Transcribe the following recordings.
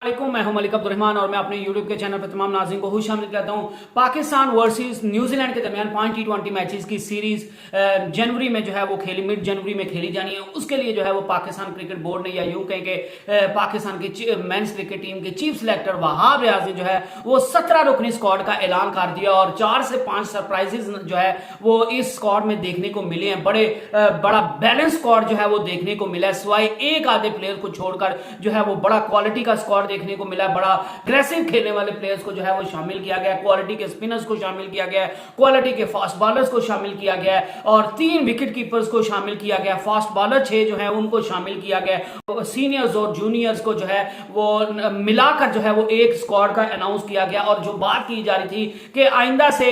मैं हूं मलिक अब्दुर्रहमान और मैं अपने YouTube के चैनल पर तमाम नाज़रीन को खुश आमदीद कहता हूं। पाकिस्तान वर्सेस न्यूजीलैंड के दरमियान 5 T20 मैचेस की सीरीज जनवरी में जो है वो मिड जनवरी में खेली जानी है। उसके लिए जो है वो पाकिस्तान क्रिकेट बोर्ड ने या यूं कहें कि पाकिस्तान की मेंस क्रिकेट टीम के चीफ सिलेक्टर वहाब रियाज ने जो है वो 17 रुकनी स्क्वाड का ऐलान कर दिया और 4 से 5 सरप्राइजेस जो है वो इस स्क्वाड में देखने को मिले हैं। बड़ा बैलेंस स्क्वाड जो है वो देखने को मिला है, सिवाय एक आधे प्लेयर को छोड़कर जो है वो बड़ा क्वालिटी का स्क्वाड देखने को मिला। बड़ा अग्रेसिव खेलने वाले प्लेयर्स को जो है वो शामिल किया गया, क्वालिटी के स्पिनर्स को शामिल किया गया, क्वालिटी के फास्ट बॉलर्स को शामिल किया गया और 3 विकेट कीपर्स को शामिल किया गया। फास्ट बॉलर 6 जो है उनको शामिल किया गया। सीनियर्स और जूनियर्स को जो है वो मिलाकर जो है वो एक स्क्वाड का अनाउंस किया गया। और जो बात की जा रही थी कि आइंदा से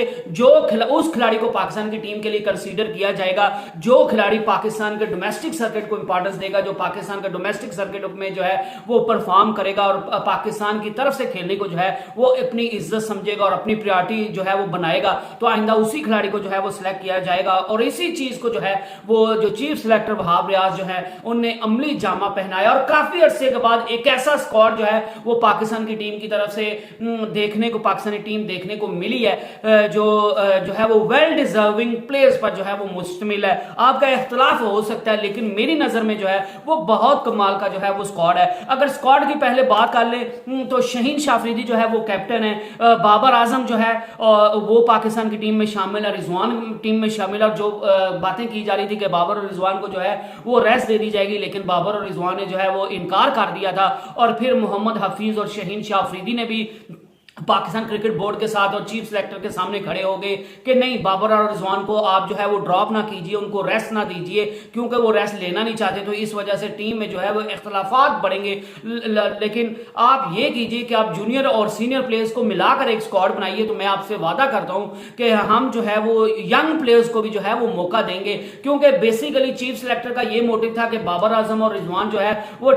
उस खिलाड़ी को पाकिस्तान की टीम के लिए कंसीडर किया जाएगा जो खिलाड़ी पाकिस्तान के डोमेस्टिक सर्किट को इंपॉर्टेंस देगा, जो पाकिस्तान के डोमेस्टिक सर्किट में जो है वो परफॉर्म करेगा और पाकिस्तान की तरफ से खेलने को जो है वो अपनी इज्जत समझेगा और अपनी प्रायोरिटी जो है वो बनाएगा। तो आइंदा उसी खिलाड़ी को जो है वो सिलेक्ट किया जाएगा। और इसी चीज को जो है वो जो चीफ सिलेक्टर वहाब रियाज जो है उनने अमली जामा पहनाया और काफी अरसे के बाद एक ऐसा स्क्वाड जो है वो पाकिस्तान की टीम की तरफ से पाकिस्तानी टीम देखने को मिली है जो है वो वेल डिजर्विंग प्लेयर्स पर जो है वो मुश्तमिल है। आपका इख्तलाफ हो सकता है लेकिन मेरी नजर में जो है वो बहुत कमाल का जो है वो स्क्वाड है। अगर स्क्वाड की पहले बात कर ले तो शहीन शाह अफरीदी जो है वो कैप्टन है, बाबर आजम जो है वो पाकिस्तान की टीम में शामिल है, रिजवान टीम में शामिल है। और जो बातें की जा रही थी कि बाबर और रिजवान को जो है वो रेस्ट दे दी जाएगी, लेकिन बाबर और रिजवान ने जो है वो इनकार कर दिया था। और फिर मोहम्मद हफीज और शहीन शाह अफरीदी ने भी पाकिस्तान क्रिकेट बोर्ड के साथ और चीफ सिलेक्टर के सामने खड़े हो गए कि नहीं, बाबर और रिजवान को आप जो है वो ड्रॉप ना कीजिए, उनको रेस्ट ना दीजिए क्योंकि वो रेस्ट लेना नहीं चाहते। तो इस वजह से टीम में जो है वो इख्तलाफात बढ़ेंगे। लेकिन आप ये कीजिए कि आप जूनियर और सीनियर प्लेयर्स को मिलाकर एक स्क्वाड बनाइए। तो मैं आपसे वादा करता हूं कि हम जो है वो यंग प्लेयर्स को भी जो है वो मौका देंगे, क्योंकि बेसिकली चीफ सिलेक्टर का ये मोटिव था कि बाबर आजम और रिजवान जो है वो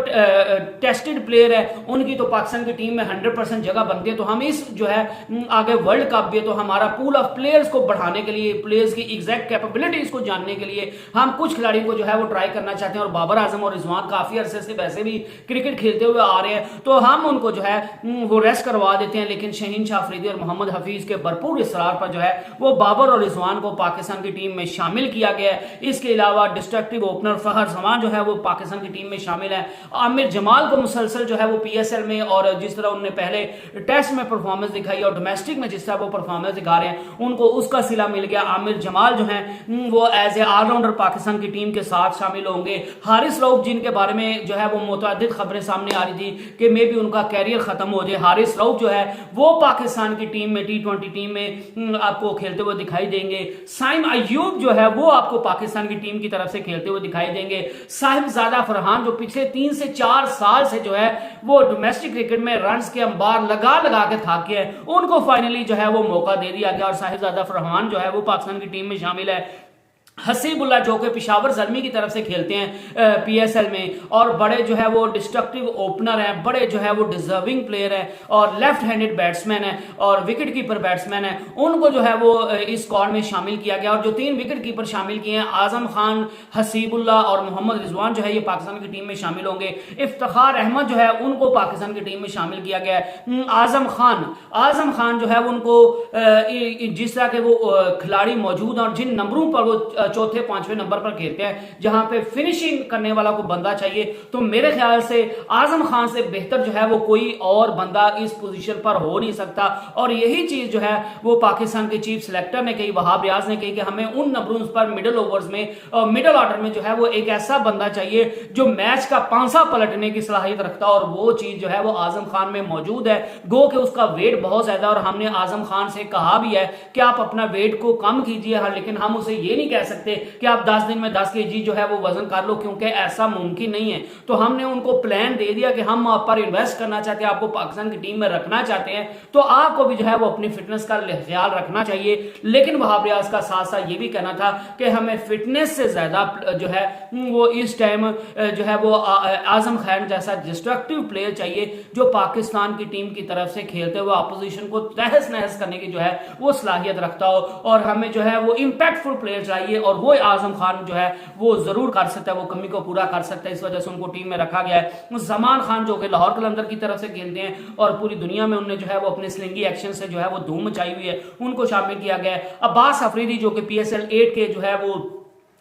टेस्टेड प्लेयर है, उनकी तो पाकिस्तान की टीम में 100% जगह बनती है। तो हम इस जो है आगे वर्ल्ड कप भी है तो हमारा पूल ऑफ प्लेयर्स को बढ़ाने के लिए, प्लेयर्स की एग्जैक्ट कैपेबिलिटीज को जानने के लिए हम कुछ खिलाड़ियों को जो है वो ट्राई करना चाहते हैं। और बाबर आजम और रिजवान काफी अरसे से वैसे भी क्रिकेट खेलते हुए आ रहे हैं तो हम उनको जो है वो रेस्ट करवा देते हैं। लेकिन शहीन शाह अफरीदी और मोहम्मद हफीज के भरपूर इसरार पर जो है वो बाबर और रिजवान को पाकिस्तान की टीम में शामिल किया गया है। इसके अलावा डिस्ट्रक्टिव ओपनर फहर जमान जो है वो पाकिस्तान की टीम में शामिल है। आमिर जमाल को मुसलसल जो है वो PSL में और जिस तरह उन्होंने पहले टेस्ट में परफॉर्मेंस दिखाई और डोमेस्टिक में जिस तरह वो परफॉर्मेंस दिखा रहे हैं उनको उसका सिला मिल गया। आमिर जमाल जो है वो एज ए ऑलराउंडर पाकिस्तान की टीम के साथ शामिल होंगे। हारिस रऊफ जिनके बारे में जो है वो मुतअद्दिद खबरें सामने आ रही थी कि मे भी उनका कैरियर खत्म हो जाए, हारिस रऊफ जो है वो पाकिस्तान की टीम में T20 टीम में आपको खेलते हुए दिखाई देंगे। साइम अयूब जो है वो आपको पाकिस्तान की टीम की तरफ से खेलते हुए दिखाई देंगे। साहिबजादा फरहान जो पिछले 3 से 4 साल से जो है वो डोमेस्टिक क्रिकेट में रन्स के अंबार लगा लगा के थाके हैं, उनको फाइनली जो है वो मौका दे दिया गया और साहिबजादा फरहान जो है वो पाकिस्तान की टीम में शामिल है। हसीबुल्लाह जो कि पिशावर जलमी की तरफ से खेलते हैं PSL में और बड़े जो है वो डिस्ट्रक्टिव ओपनर हैं, बड़े जो है वो डिजर्विंग प्लेयर हैं और लेफ्ट हैंडेड बैट्समैन है और विकेट कीपर बैट्समैन है, उनको जो है वो इस स्क्वाड में शामिल किया गया। और जो 3 विकेट कीपर शामिल किए हैं, आजम खान, हसीबुल्लाह और मोहम्मद रिजवान जो है ये पाकिस्तान की टीम में शामिल होंगे। इफ्तिखार अहमद जो है उनको पाकिस्तान की टीम में शामिल किया गया है। आजम खान जो है उनको जिस तरह के वो खिलाड़ी मौजूद हैं और जिन नंबरों पर वो चौथे 5वें नंबर पर खेलते हैं जहां पे फिनिशिंग करने वाला को बंदा चाहिए, तो मेरे ख्याल से आजम खान से बेहतर जो है वो कोई और बंदा इस पोजीशन पर हो नहीं सकता। और यही चीज जो है वो पाकिस्तान के चीफ सिलेक्टर ने कही, वहाब रियाज ने कही कि हमें उन नंबरों पर मिडिल ओवर्स में और मिडिल ऑर्डर में जो है वो एक ऐसा बंदा चाहिए जो मैच का पांसा पलटने की सलाहियत रखता, और वो चीज जो है वो आजम खान में मौजूद है। गो कि उसका वेट बहुत ज्यादा और हमने आजम खान से कहा भी है कि आप अपना वेट को कम कीजिए, लेकिन हम उसे ये नहीं कह सकते कि आप 10 दिन में 10 kg जो है वो वजन कर लो, क्योंकि ऐसा मुमकिन नहीं है। तो हमने उनको प्लान दे दिया कि हम आप पर इन्वेस्ट करना चाहते हैं, आपको पाकिस्तान की टीम में रखना चाहते हैं, तो आपको भी जो है वो अपनी फिटनेस का ख्याल रखना चाहिए। लेकिन वहाब रियाज का साथ साथ ये भी कहना था कि हमें फिटनेस से ज्यादा जो है वो इस टाइम जो है वो आजम खान जैसा डिस्ट्रक्टिव प्लेयर चाहिए जो पाकिस्तान की टीम की तरफ से खेलते हुए अपोजिशन को तहस नहस करने की जो है वो सलाहियत रखता हो। और हमें जो है वो इंपैक्टफुल प्लेयर चाहिए और वो आजम खान जो है वो जरूर कर सकता है, वो कमी को पूरा कर सकता है, इस वजह से उनको टीम में रखा गया है। जमान खान जो कि लाहौर कलंदर की तरफ से खेलते हैं और पूरी दुनिया में उन्होंने जो है वो अपने स्लिंगी एक्शन से जो है वो धूम मचाई हुई है, उनको शामिल किया गया है। अब्बास अफरीदी जो कि PSL 8 के जो है वो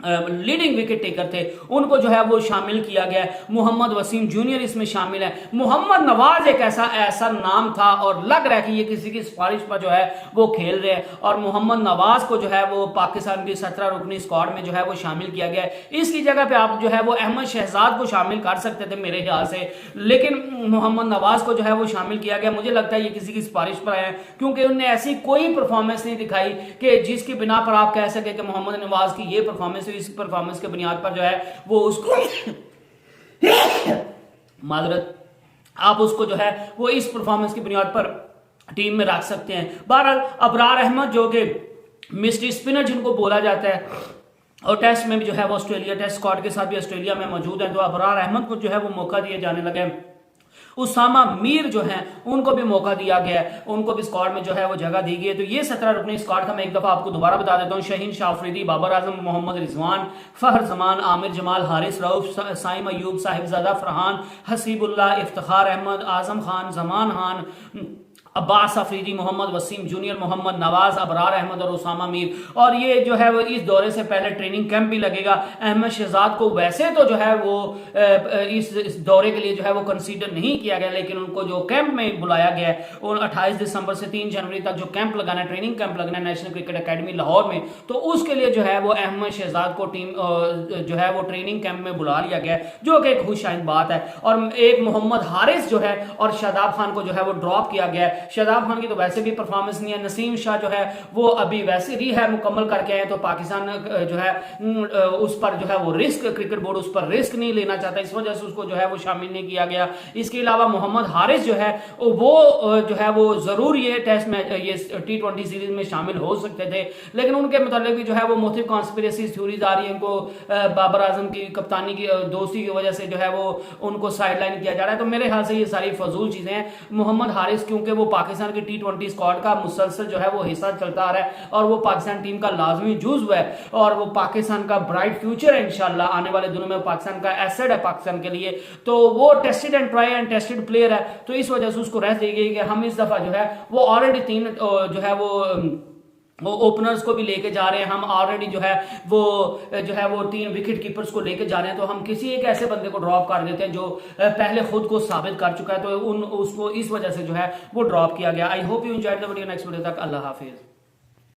लीडिंग विकेट टेकर थे, उनको जो है वो शामिल किया गया। मोहम्मद वसीम जूनियर इसमें शामिल है। मोहम्मद नवाज एक ऐसा नाम था और लग रहा है कि ये किसी की सिफारिश पर जो है वो खेल रहे हैं, और मोहम्मद नवाज को जो है वो पाकिस्तान की 17 रुकनी स्क्वाड में जो है वो शामिल किया गया है। इसकी जगह पे आप जो है वो अहमद शहजाद को शामिल कर सकते थे मेरे ख्याल से, लेकिन मोहम्मद नवाज को जो है वो शामिल किया गया। मुझे लगता है ये किसी की सिफारिश पर आए, क्योंकि उन्होंने ऐसी कोई परफॉर्मेंस नहीं दिखाई कि जिसकी बिना पर आप कह सके कि मोहम्मद नवाज की ये परफॉर्मेंस, इस परफॉर्मेंस के बुनियाद पर जो है वो उसको मादरत आप उसको जो है वो इस परफॉर्मेंस की बुनियाद पर टीम में रख सकते हैं। बहरहाल अबरार अहमद जो कि मिस्ट्री स्पिनर जिनको बोला जाता है, और टेस्ट में भी जो है वो ऑस्ट्रेलिया टेस्ट स्क्वाड के साथ भी ऑस्ट्रेलिया में मौजूद है, तो अबरार अहमद को जो है वो मौका दिए जाने लगे। उसामा मीर जो हैं उनको भी मौका दिया गया है, उनको भी स्क्वाड में जो है वो जगह दी गई है। तो ये 17 रुकनी स्क्वाड था। मैं एक दफा आपको दोबारा बता देता हूँ। शाहीन शाह अफरीदी, बाबर आजम, मोहम्मद रिजवान, फहर जमान, आमिर जमाल, हारिस रऊफ, साइम अयूब, साहिबजादा फरहान, हसीबुल्लाह, इफ्तिखार अहमद, आजम खान, जमान खान, अब्बास अफरीदी, मोहम्मद वसीम जूनियर, मोहम्मद नवाज, अबरार अहमद और उसामा मीर। और ये जो है वो इस दौरे से पहले ट्रेनिंग कैंप भी लगेगा। अहमद शहजाद को वैसे तो जो है वो इस दौरे के लिए जो है वो कंसीडर नहीं किया गया, लेकिन उनको जो कैंप में बुलाया गया है, और 28 दिसंबर से 3 जनवरी तक जो कैंप लगाना है, ट्रेनिंग कैंप लगना है नेशनल क्रिकेट अकेडमी लाहौर में, तो उसके लिए जो है वो अहमद शहजाद को टीम जो है वो ट्रेनिंग कैंप में बुला लिया गया है, जो कि एक खुशाइन बात है। और एक मोहम्मद हारिस जो है और शादाब खान को जो है वो ड्रॉप किया गया है। शादाब खान की तो वैसे भी परफॉर्मेंस नहीं है। नसीम शाह जो है वो अभी वैसे रिहैब मुकम्मल करके आए, तो पाकिस्तान जो है उस पर जो है वो रिस्क, क्रिकेट बोर्ड उस पर रिस्क नहीं लेना चाहता, इस वजह से उसको जो है वो शामिल नहीं किया गया। इसके अलावा मोहम्मद हारिस जो है वो जो है वो जरूर ये टेस्ट मैच, ये T20 सीरीज में शामिल हो सकते थे, लेकिन उनके मुताबिक भी जो है वो मुख्तलिफ कॉन्स्पिरेसी थ्योरीज आ रही है। इनको बाबर आजम की कप्तानी की दोस्ती की वजह से जो है वो उनको साइडलाइन किया जा रहा है। तो मेरे ख्याल से ये सारी फजूल चीजें हैं। मोहम्मद हारिस क्योंकि वो पाकिस्तान की T20 स्क्वाड का मुसलसल जो है वो हिस्सा चलता आ रहा है, और वो पाकिस्तान टीम का लाजमी जुज़्व है, और वो पाकिस्तान का ब्राइट फ्यूचर है इंशाल्लाह। आने वाले दिनों में पाकिस्तान का एसेट है पाकिस्तान के लिए, तो वो tested and try and tested player है, तो इस वजह से उसको रह देगी कि हम इस दफा जो है वो ऑलरेडी 3 जो है वो ओपनर्स को भी लेके जा रहे हैं। हम ऑलरेडी जो है वो 3 विकेट कीपर्स को लेके जा रहे हैं, तो हम किसी एक ऐसे बंदे को ड्रॉप कर देते हैं जो पहले खुद को साबित कर चुका है, तो उसको इस वजह से जो है वो ड्रॉप किया गया। I hope you enjoyed the video. Next video तक अल्लाह हाफिज।